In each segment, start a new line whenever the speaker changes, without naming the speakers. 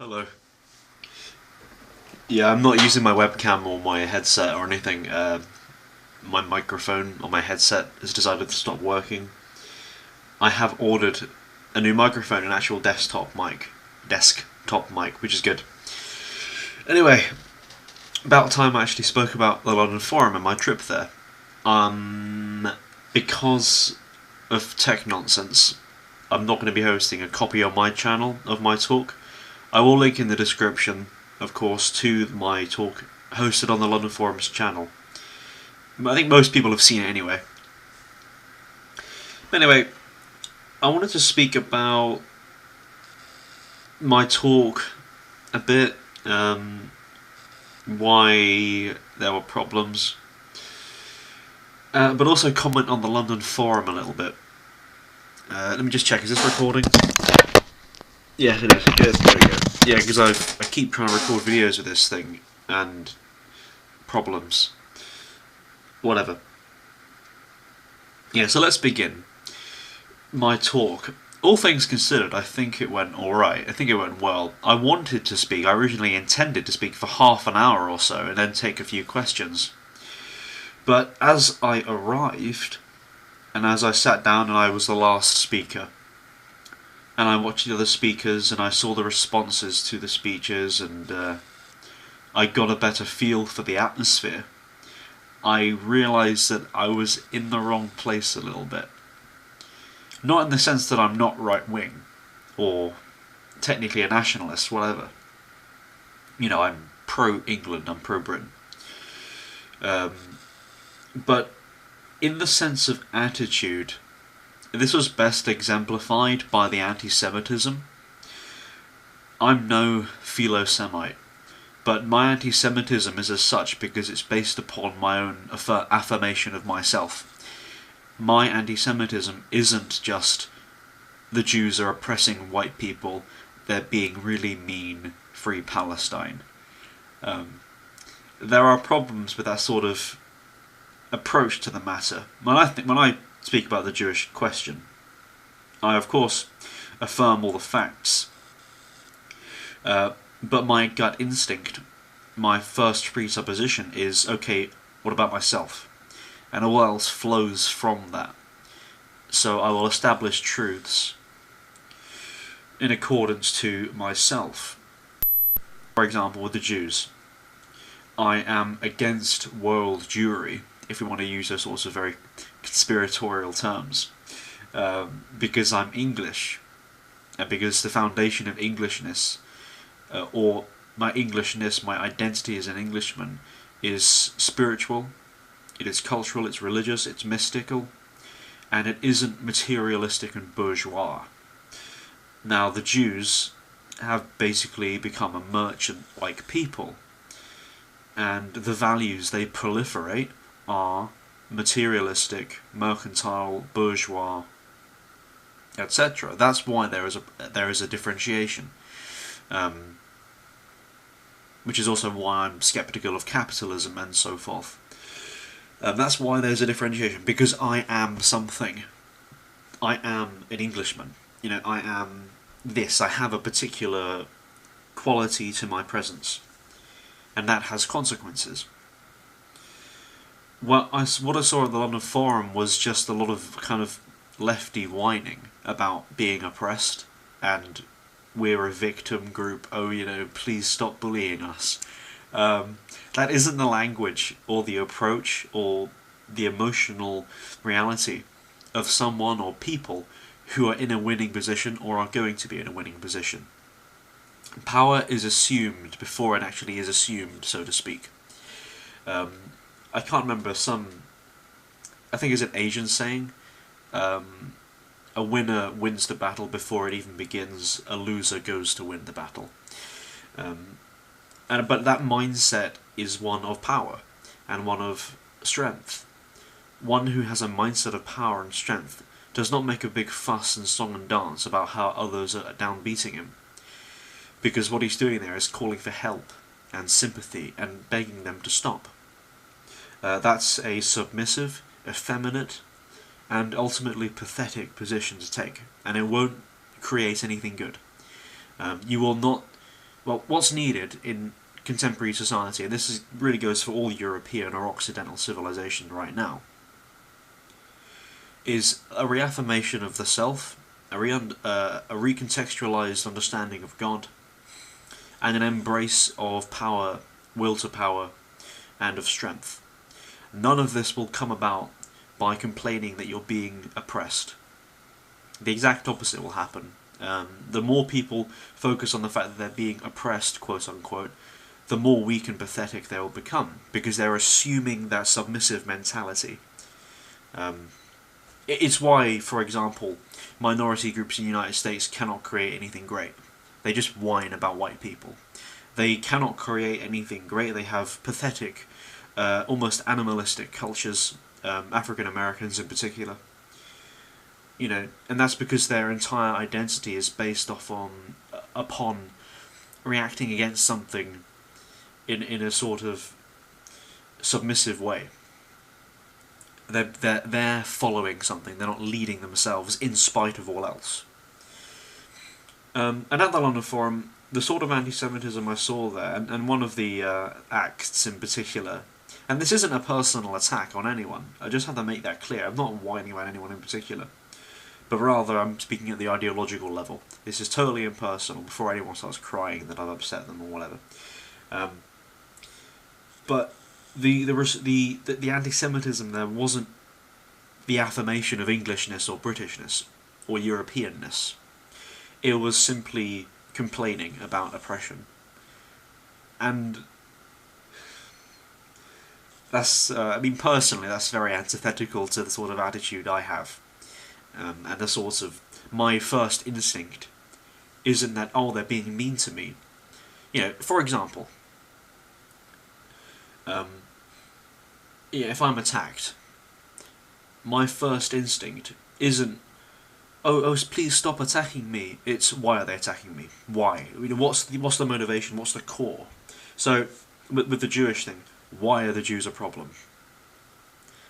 Hello. Yeah, I'm not using my webcam or my headset or anything. My microphone or my headset has decided to stop working. I have ordered a new microphone, an actual desktop mic, which is good. Anyway, about time I actually spoke about the London Forum and my trip there. Because of tech nonsense, I'm not going to be hosting a copy on my channel of my talk. I will link in the description, of course, to my talk hosted on the London Forum's channel. I think most people have seen it anyway. Anyway, I wanted to speak about my talk a bit, why there were problems, but also comment on the London Forum a little bit. Let me just check, is this recording? Yeah, it is. Good, there we go. Yeah, because I keep trying to record videos with this thing, and problems. Whatever. Yeah, so let's begin. My talk. All things considered, I think it went alright. I think it went well. I wanted to speak. I originally intended to speak for half an hour or so, and then take a few questions. But as I arrived, and as I sat down and I was the last speaker, and I watched the other speakers and I saw the responses to the speeches, and I got a better feel for the atmosphere, I realised that I was in the wrong place a little bit. Not in the sense that I'm not right-wing, or technically a nationalist, whatever. You know, I'm pro-England, I'm pro-Britain. But in the sense of attitude, this was best exemplified by the anti-Semitism. I'm no philo-Semite, but my anti-Semitism is as such because it's based upon my own affirmation of myself. My anti-Semitism isn't just the Jews are oppressing white people, they're being really mean, free Palestine. There are problems with that sort of approach to the matter. When I speak about the Jewish question, I of course affirm all the facts, but my gut instinct, my first presupposition is, okay, what about myself? And all else flows from that. So I will establish truths in accordance to myself. For example, with the Jews, I am against world Jewry, if we want to use those sorts of very conspiratorial terms, because I'm English, and because the foundation of Englishness, or my Englishness, my identity as an Englishman, is spiritual, it is cultural, it's religious, it's mystical, and it isn't materialistic and bourgeois. Now, the Jews have basically become a merchant-like people, and the values they proliferate are materialistic, mercantile, bourgeois, etc. That's why there is a differentiation, which is also why I'm sceptical of capitalism and so forth. That's why there's a differentiation, because I am something. I am an Englishman. You know, I am this. I have a particular quality to my presence, and that has consequences. What I saw at the London Forum was just a lot of kind of lefty whining about being oppressed, and we're a victim group, oh, you know, please stop bullying us. That isn't the language, or the approach, or the emotional reality of someone or people who are in a winning position or are going to be in a winning position. Power is assumed before it actually is assumed, so to speak. I can't remember I think it's an Asian saying, a winner wins the battle before it even begins, a loser goes to win the battle. But that mindset is one of power, and one of strength. One who has a mindset of power and strength does not make a big fuss and song and dance about how others are downbeating him, because what he's doing there is calling for help and sympathy and begging them to stop. That's a submissive, effeminate, and ultimately pathetic position to take, and it won't create anything good. You will not Well, what's needed in contemporary society, and really goes for all European or Occidental civilization right now, is a reaffirmation of the self, a recontextualized understanding of God, and an embrace of power, will to power, and of strength. None of this will come about by complaining that you're being oppressed. The exact opposite will happen. The more people focus on the fact that they're being oppressed, quote unquote, the more weak and pathetic they will become, because they're assuming that submissive mentality. It's why, for example, minority groups in the United States cannot create anything great. They just whine about white people. They cannot create anything great. They have pathetic, almost animalistic cultures, African Americans in particular. And that's because their entire identity is based upon reacting against something in a sort of submissive way. They're following something. They're not leading themselves in spite of all else. And at the London Forum, the sort of anti-Semitism I saw there, and one of the acts in particular, and this isn't a personal attack on anyone. I just have to make that clear. I'm not whining about anyone in particular, but rather I'm speaking at the ideological level. This is totally impersonal. Before anyone starts crying that I've upset them or whatever. But the anti-Semitism there wasn't the affirmation of Englishness or Britishness or Europeanness. It was simply complaining about oppression. And that's, personally, that's very antithetical to the sort of attitude I have. And the sort of, my first instinct isn't that, oh, they're being mean to me. For example, if I'm attacked, my first instinct isn't, oh, please stop attacking me. It's, why are they attacking me? Why? What's the motivation? What's the core? So, with the Jewish thing, why are the Jews a problem?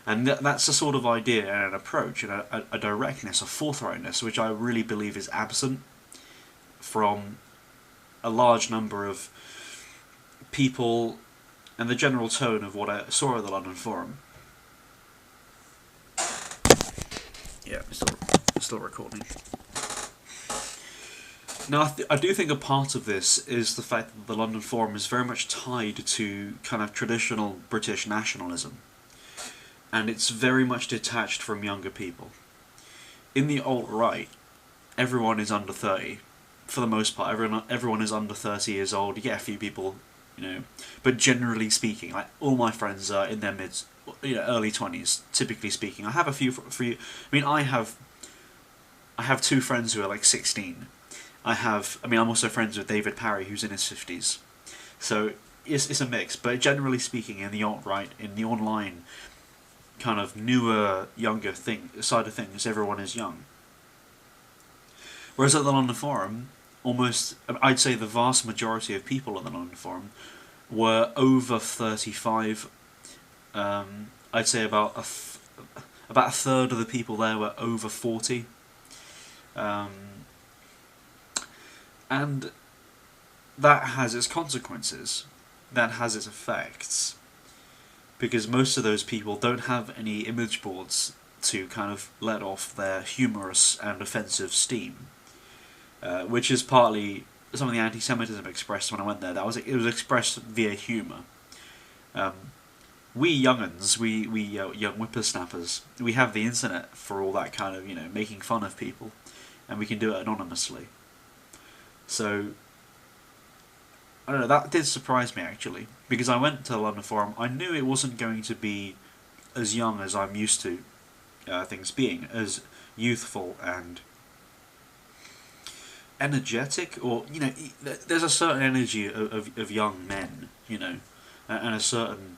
And that's a sort of idea and an approach and a directness, a forthrightness, which I really believe is absent from a large number of people and the general tone of what I saw at the London Forum. Yeah, still recording. Now, I do think a part of this is the fact that the London Forum is very much tied to kind of traditional British nationalism, and it's very much detached from younger people. In the alt-right, everyone is under 30. For the most part, everyone is under 30 years old. You get a few people, but generally speaking, like all my friends are in their early 20s, typically speaking. I have a few I have two friends who are like 16. I'm also friends with David Parry, who's in his 50s. So it's a mix, but generally speaking, in the alt-right, in the online kind of newer, younger side of things, everyone is young. Whereas at the London Forum, I'd say the vast majority of people at the London Forum were over 35. I'd say about a third of the people there were over 40. And that has its consequences. That has its effects. Because most of those people don't have any image boards to kind of let off their humorous and offensive steam. Which is partly some of the anti-Semitism expressed when I went there. It was expressed via humour. We young'uns, we young whippersnappers, we have the internet for all that kind of, making fun of people, and we can do it anonymously. So, I don't know, that did surprise me actually, because I went to the London Forum, I knew it wasn't going to be as young as I'm used to things being, as youthful and energetic, or, there's a certain energy of young men, and a certain,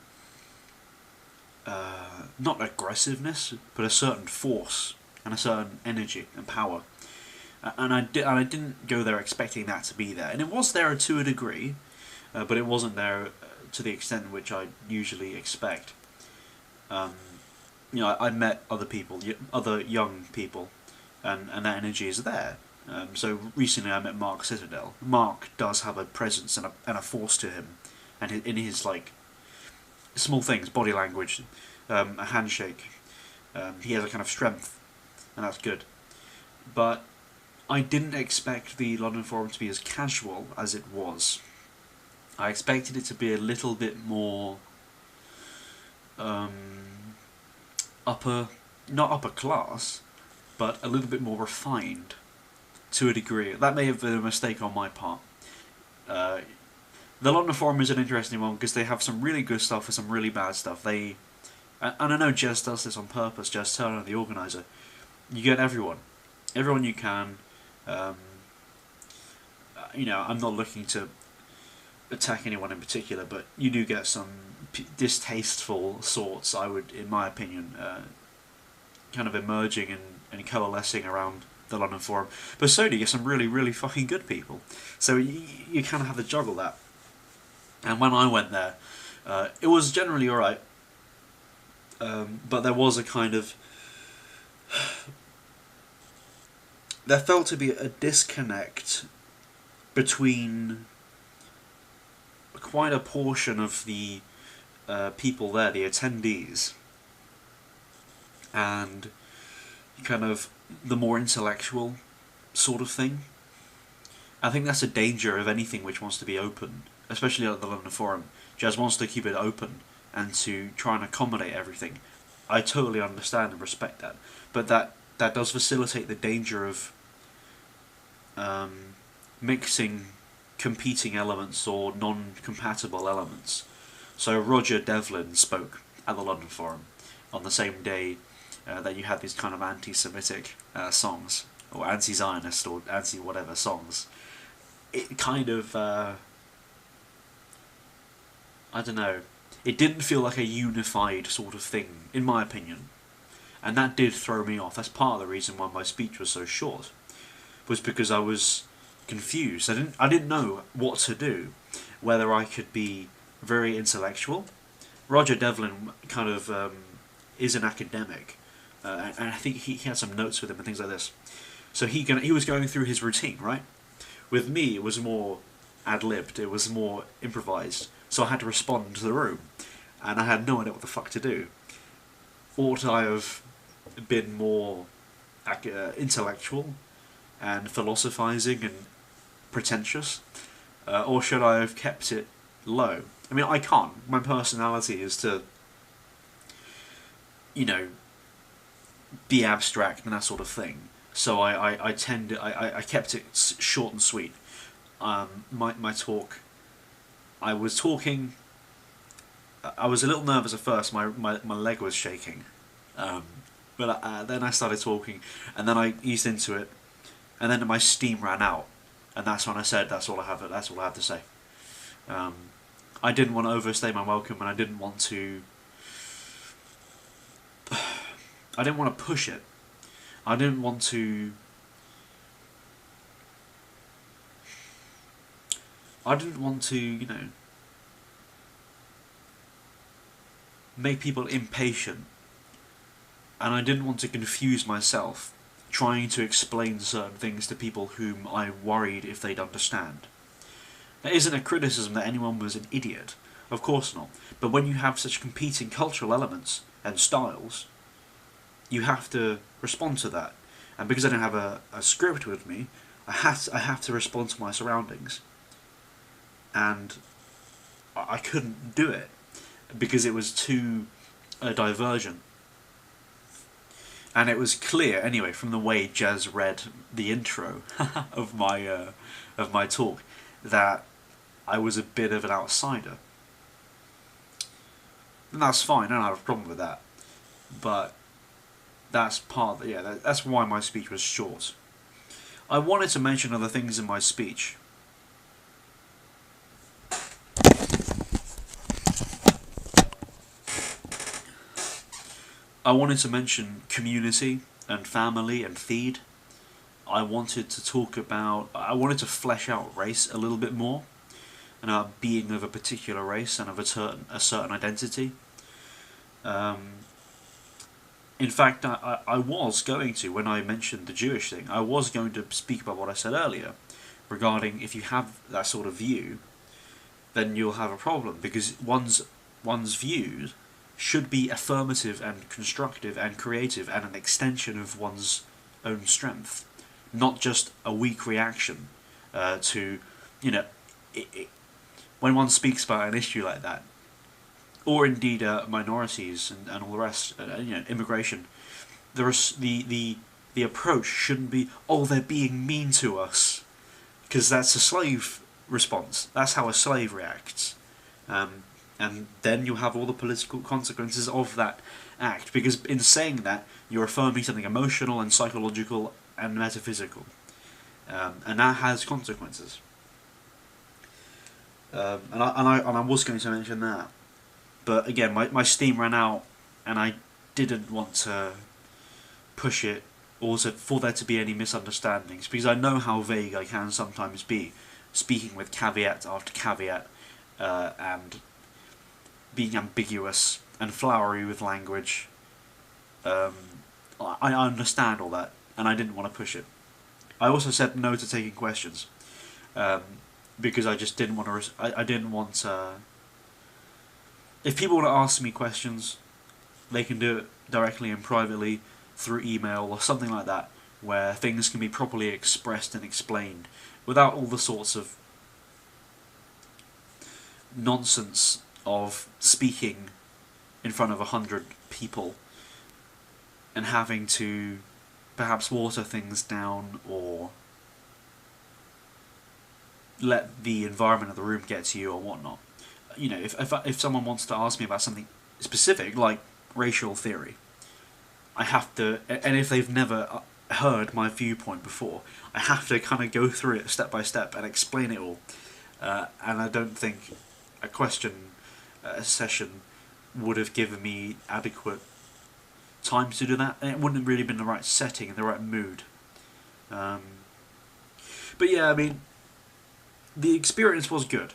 not aggressiveness, but a certain force, and a certain energy and power. And I didn't go there expecting that to be there. And it was there to a degree, but it wasn't there to the extent which I usually expect. I met other people, other young people, and that energy is there. So recently I met Mark Citadel. Mark does have a presence and a force to him, and in his like small things, body language, a handshake, he has a kind of strength, and that's good. But I didn't expect the London Forum to be as casual as it was. I expected it to be a little bit more upper, not upper class, but a little bit more refined to a degree. That may have been a mistake on my part. The London Forum is an interesting one because they have some really good stuff and some really bad stuff. And I know Jez does this on purpose, Jez Turner, the organiser. You get everyone you can. I'm not looking to attack anyone in particular, but you do get some distasteful sorts, I would, in my opinion, kind of emerging and coalescing around the London Forum. But so do you get some really, really fucking good people. So you kind of have to juggle that. And when I went there, it was generally alright, but there was a kind of... there felt to be a disconnect between quite a portion of the people there, the attendees, and kind of the more intellectual sort of thing. I think that's a danger of anything which wants to be open, especially at the London Forum. Jez wants to keep it open and to try and accommodate everything. I totally understand and respect that, but that does facilitate the danger of mixing competing elements or non-compatible elements. So Roger Devlin spoke at the London Forum on the same day that you had these kind of anti-Semitic songs, or anti-Zionist or anti-whatever songs. It kind of, I don't know, it didn't feel like a unified sort of thing, in my opinion. And that did throw me off. That's part of the reason why my speech was so short, was because I was confused. I didn't know what to do, whether I could be very intellectual. Roger Devlin kind of is an academic, and I think he had some notes with him and things like this. So he was going through his routine, right? With me, it was more ad-libbed, it was more improvised, so I had to respond to the room, and I had no idea what the fuck to do. Ought I have been more intellectual and philosophizing and pretentious, or should I have kept it low? I mean, I can't. My personality is to, be abstract and that sort of thing. So I kept it short and sweet. My talk, I was talking. I was a little nervous at first. My leg was shaking, but then I started talking, and then I eased into it, and then my steam ran out, and that's when I said, "That's all I have. That's all I have to say." I didn't want to overstay my welcome, and I didn't want to. I didn't want to push it. I didn't want to. I didn't want to, make people impatient, and I didn't want to confuse myself trying to explain certain things to people whom I worried if they'd understand. That isn't a criticism that anyone was an idiot, of course not, but when you have such competing cultural elements and styles, you have to respond to that. And because I didn't have a script with me, I have to respond to my surroundings. And I couldn't do it because it was too divergent. And it was clear, anyway, from the way Jez read the intro of my talk, that I was a bit of an outsider. And that's fine, I don't have a problem with that. But that's that's why my speech was short. I wanted to mention other things in my speech. I wanted to mention community and family and feed. I wanted to flesh out race a little bit more, and being of a particular race and of a certain identity. In fact, I was going to, when I mentioned the Jewish thing, I was going to speak about what I said earlier regarding if you have that sort of view, then you'll have a problem, because one's views should be affirmative and constructive and creative and an extension of one's own strength, not just a weak reaction to, you know, when one speaks about an issue like that, or indeed minorities and all the rest, immigration. The approach shouldn't be, oh, they're being mean to us, because that's a slave response. That's how a slave reacts, and then you have all the political consequences of that act, because in saying that you're affirming something emotional and psychological and metaphysical, and that has consequences. And I was going to mention that. But again, my steam ran out, and I didn't want to push it, or for there to be any misunderstandings, because I know how vague I can sometimes be, speaking with caveat after caveat, and being ambiguous and flowery with language. I understand all that, and I didn't want to push it. I also said no to taking questions, because I just didn't want to. I didn't want. If people want to ask me questions, they can do it directly and privately through email or something like that, where things can be properly expressed and explained without all the sorts of nonsense of speaking in front of 100 people and having to perhaps water things down or let the environment of the room get to you or whatnot. You know, if someone wants to ask me about something specific, like racial theory, I have to, and if they've never heard my viewpoint before, I have to kind of go through it step by step and explain it all. And I don't think a question session would have given me adequate time to do that, and it wouldn't have really been the right setting and the right mood. But yeah, I mean, the experience was good.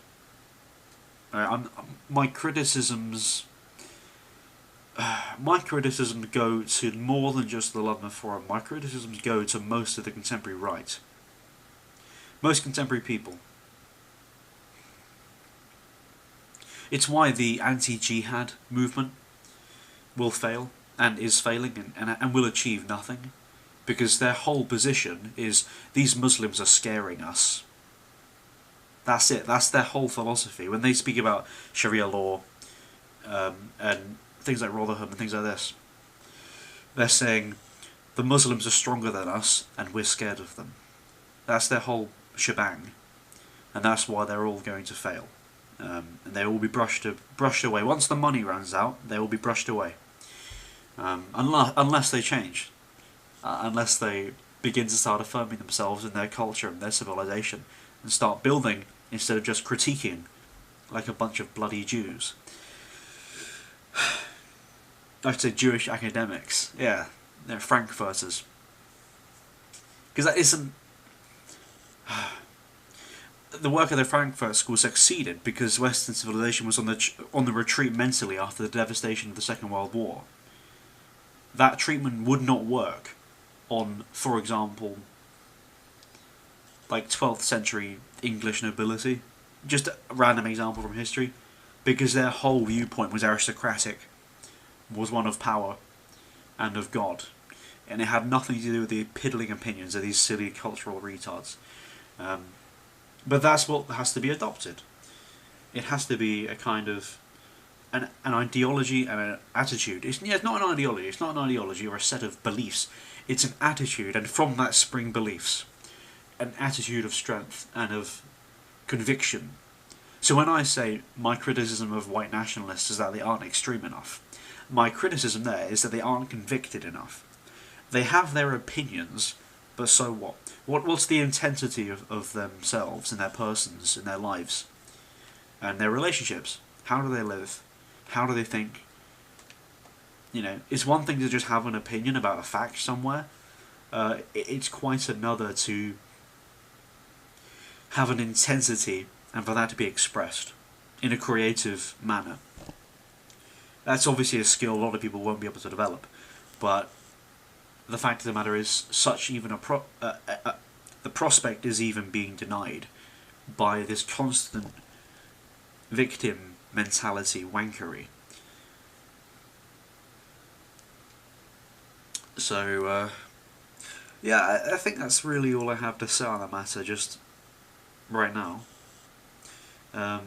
My criticisms go to more than just the London Forum. My criticisms go to most of the contemporary right. Most contemporary people. It's why the anti-jihad movement will fail, and is failing, and will achieve nothing. Because their whole position is, these Muslims are scaring us. That's it. That's their whole philosophy. When they speak about Sharia law and things like Rotherham and things like this, they're saying the Muslims are stronger than us and we're scared of them. That's their whole shebang, and that's why they're all going to fail. And they will be brushed away. Once the money runs out, they will be brushed away. Unless they change, unless they begin to start affirming themselves in their culture and their civilization, and start building instead of just critiquing like a bunch of bloody Jews. I'd say Jewish academics. Yeah, they're Frankfurters. Because that isn't... The work of the Frankfurt School succeeded because Western civilization was on the retreat mentally after the devastation of the Second World War. That treatment would not work on, for example, like 12th century English nobility. Just a random example from history. Because their whole viewpoint was aristocratic, was one of power and of God. And it had nothing to do with the piddling opinions of these silly cultural retards. But that's what has to be adopted. It has to be a kind of an ideology and an attitude. It's not an ideology. It's not an ideology or a set of beliefs. It's an attitude, and from that spring beliefs. An attitude of strength and of conviction. So when I say my criticism of white nationalists is that they aren't extreme enough, my criticism there is that they aren't convicted enough. They have their opinions, but so what? What's the intensity of themselves and their persons and their lives and their relationships? How do they live? How do they think? You know, it's one thing to just have an opinion about a fact somewhere. It's quite another to have an intensity and for that to be expressed in a creative manner. That's obviously a skill a lot of people won't be able to develop. but the fact of the matter is, the prospect is even being denied by this constant victim mentality wankery. So, yeah, I think that's really all I have to say on the matter just right now. Are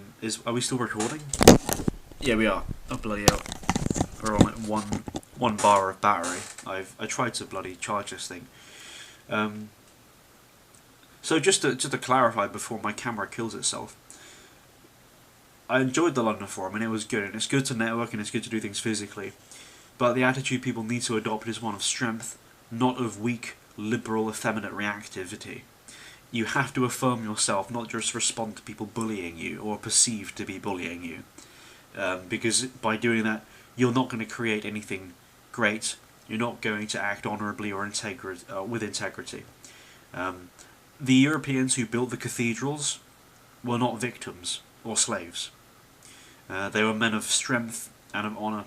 we still recording? Yeah, we are. Oh, bloody hell. We're on like one bar of battery. I tried to bloody charge this thing. So just to clarify before my camera kills itself, I enjoyed the London Forum and it was good, and it's good to network and it's good to do things physically, but the attitude people need to adopt is one of strength, not of weak, liberal, effeminate reactivity. You have to affirm yourself, not just respond to people bullying you or perceived to be bullying you, because by doing that you're not going to create anything great. You're not going to act honourably or with integrity. The Europeans who built the cathedrals were not victims or slaves. They were men of strength and of honour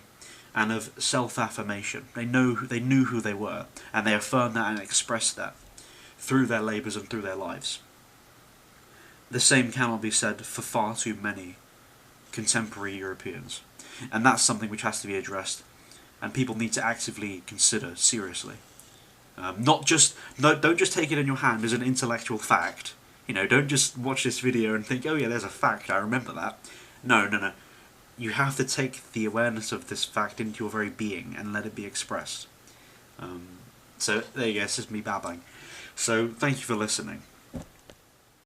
and of self-affirmation. They knew who they were, and they affirmed that and expressed that through their labours and through their lives. The same cannot be said for far too many contemporary Europeans, and that's something which has to be addressed, and people need to actively consider seriously. Don't just take it in your hand as an intellectual fact. Don't just watch this video and think, oh yeah, there's a fact, I remember that. No. You have to take the awareness of this fact into your very being and let it be expressed. So there you go, it's just me babbling. So thank you for listening.